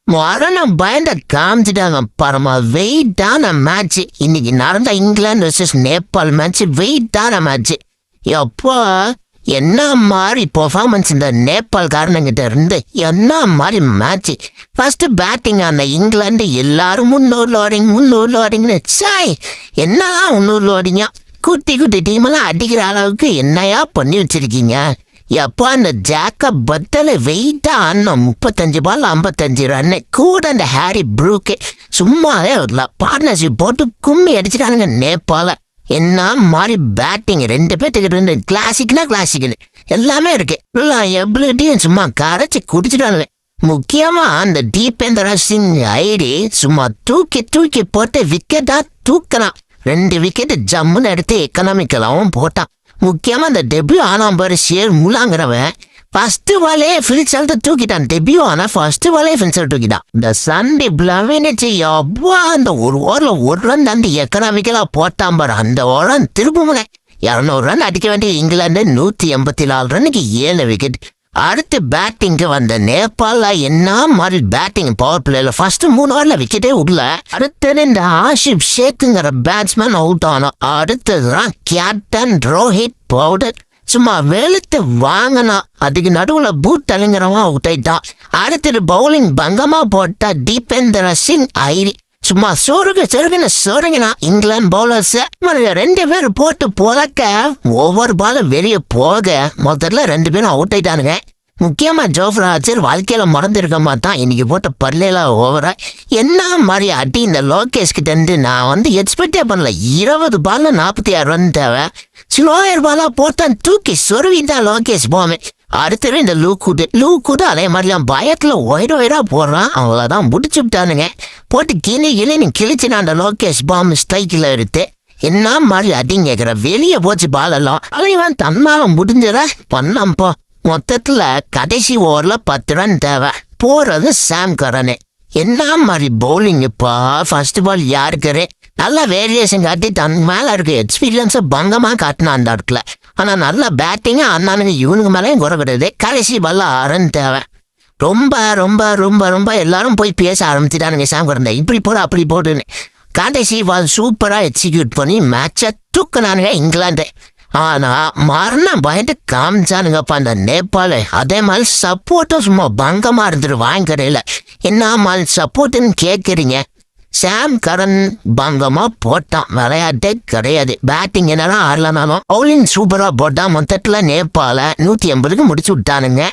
மரணம் பயந்த காமிச்சிட்டாங்க. பரமா வெயிட்டான மேட்ச் இன்னைக்கு நடந்த இங்கிலாந்து வர்சஸ் நேபாள் மேட்ச். வெயிட்டான மேட்ச். எப்போ என்ன மாதிரி பெர்ஃபார்மன்ஸ் இந்த நேபாள் காரணங்கிட்ட இருந்து என்ன மாதிரி மேட்ச். ஃபர்ஸ்ட் பேட்டிங் ஆன இங்கிலாந்து எல்லாரும் முன்னூறு ஓடிங்கன்னு சாய் என்னதான் முன்னூறு ஓடிங்க. குட்டி குட்டி டீமெல்லாம் அடிக்கிற அளவுக்கு என்னையா பண்ணி வச்சிருக்கீங்க. எப்போ அந்த ஜாக்கப் பத்தல வெயிட்டா ஆனோம் 35 பால் 55 ரன்னு கூட அந்த ஹாரி ப்ரூக்கே சும்மாவே பார்ட்னர்ஷிப் போட்டு கும்மி அடிச்சிட்டானுங்க நேபாள. என்ன மாதிரி பேட்டிங் ரெண்டு பேர்த்துக்கிட்ட இருந்து கிளாசிக்னா கிளாசிக்னு எல்லாமே இருக்கு. எபிலிட்டியும் சும்மா கரைச்சி குடிச்சிட்டானுங்க. முக்கியமா அந்த தீபேந்திர சிங் ஐடி சும்மா தூக்கி போட்டு விக்கெட்டா தூக்கலாம். 2 விக்கெட் ஜம்முன்னு எடுத்து எக்கனாமிக்கலாவும் போட்டான். முக்கியமா அந்த டெபியூ ஆனாம் பாரு ஷேர் முலாங்கிறவன் ஃபர்ஸ்ட் பாலே ஃபினிஷர் தூக்கிட்டான். டெபியூ ஆனா ஃபர்ஸ்ட் பாலே ஃபினிஷர் தூக்கிட்டான். இந்த சண்டே பிளவினிச்சு எவ்வளோ அந்த ஒரு ஓவரில் ஒரு ரன் அந்த எக்கனாமிக்கலா போட்டான் பாரு. அந்த ஓரம் திரும்ப 200 ரன் அடிக்க வேண்டிய இங்கிலாந்து 184 ரன்னுக்கு 7 விக்கெட். அடுத்து பேட்டிங்கு வந்த நேபாள என்ன மாதிரி பேட்டிங் பவர் பிளேல ஃபர்ஸ்ட் 3 ஓவர்ல விக்கெட்டே உள்ள. அடுத்தது இந்த ஆஷிப் ஷேக்குங்கிற பேட்ஸ்மேன் அவுட் ஆனோம். அடுத்ததுதான் கேப்டன் ரோஹித் பவுடர் சும்மா வெளுத்து வாங்கினா. அதுக்கு நடுவுல பூட் அலுங்கிறவன் அவுட் ஆயிட்டான். அடுத்தது பவுலிங் பங்கமா போட்டா தீபேந்திர சிங் ஐரி சும்மா சொருகினா இங்கிலாந்து பவுலர்ஸ் 2 பேர் போட்டு போதக்க ஒவ்வொரு பாலும் வெளியே போக முதல்ல 2 பேரும் அவுட் ஆயிட்டானுங்க. முக்கியமா ஜோஃப்ரா ஆர்ச்சர் வாழ்க்கையில மறந்துருக்க மாட்டான். இன்னைக்கு போட்ட பல்லையெல்லாம் ஓவரா என்ன மாதிரி அடி. இந்த லோகேஷ் கிட்ட இருந்து நான் எக்ஸ்பெக்டே பண்ணல. 20 பால்ல 46 ரன் தேவை. ஸ்லோயர் பாலா போட்டான் தூக்கி சொருவிதான் லோகேஷ் போமே. அடுத்தது இந்த லூக்குடு அதே மாதிரிலாம் பயத்துல ஒயிரா போடுறான். அவ்வளவுதான் முடிச்சு விட்டானுங்க. போட்டு கிளி கிழிச்சுனா அந்த லோகேஷ் பாம் ஸ்ட்ரைக்கில் எடுத்து என்ன மாதிரி அடிங்க கேட்குற வெளியே போச்சு பாலெல்லாம். அதைவன் தன்னால முடிஞ்சதா பண்ணாம்போ. மொத்தத்துல கடைசி ஓவர்ல 10 ரன் தேவை. போறது சாம் கரனு. என்ன மாதிரி பவுலிங்குப்பா. ஃபர்ஸ்ட் பால் யாருக்குறே நல்லா வேரியேஷன் காட்டி தன் மேல இருக்க எக்ஸ்பீரியன்ஸை பங்கமா காட்டினா அந்த இடத்துல. ஆனா நல்ல பேட்டிங்க அண்ணானுங்க இவனுக்கு மேலேயும் குறை கிடையாது. கடைசி பால்ல 6 ரன் தேவை. ரொம்ப ரொம்ப ரொம்ப ரொம்ப எல்லாரும் போய் பேச ஆரம்பிச்சுட்டானுங்க சாம் கரன் இப்படி போடு அப்படி போடுன்னு. கடைசி பால் சூப்பரா எக்ஸிக்யூட் பண்ணி மேட்சை தூக்குனானுங்க இங்கிலாந்து. ஆனா மரணம் பயந்து காமிச்சானுங்கப்பா அந்த நேபாள. அதே மாதிரி சப்போர்ட்டும் சும்மா பங்கமா இருந்துட்டு வாங்கறையில. என்ன மாதிரி சப்போர்ட்டுன்னு கேட்குறீங்க. சாம் கரன் பங்கமா போட்டான். விளையாட்டே கிடையாது. பேட்டிங் என்னன்னா ஆடலனாலும் பவுலிங் சூப்பரா போட்டான். மொத்தத்துல நேபாள 180க்கு முடிச்சு விட்டானுங்க.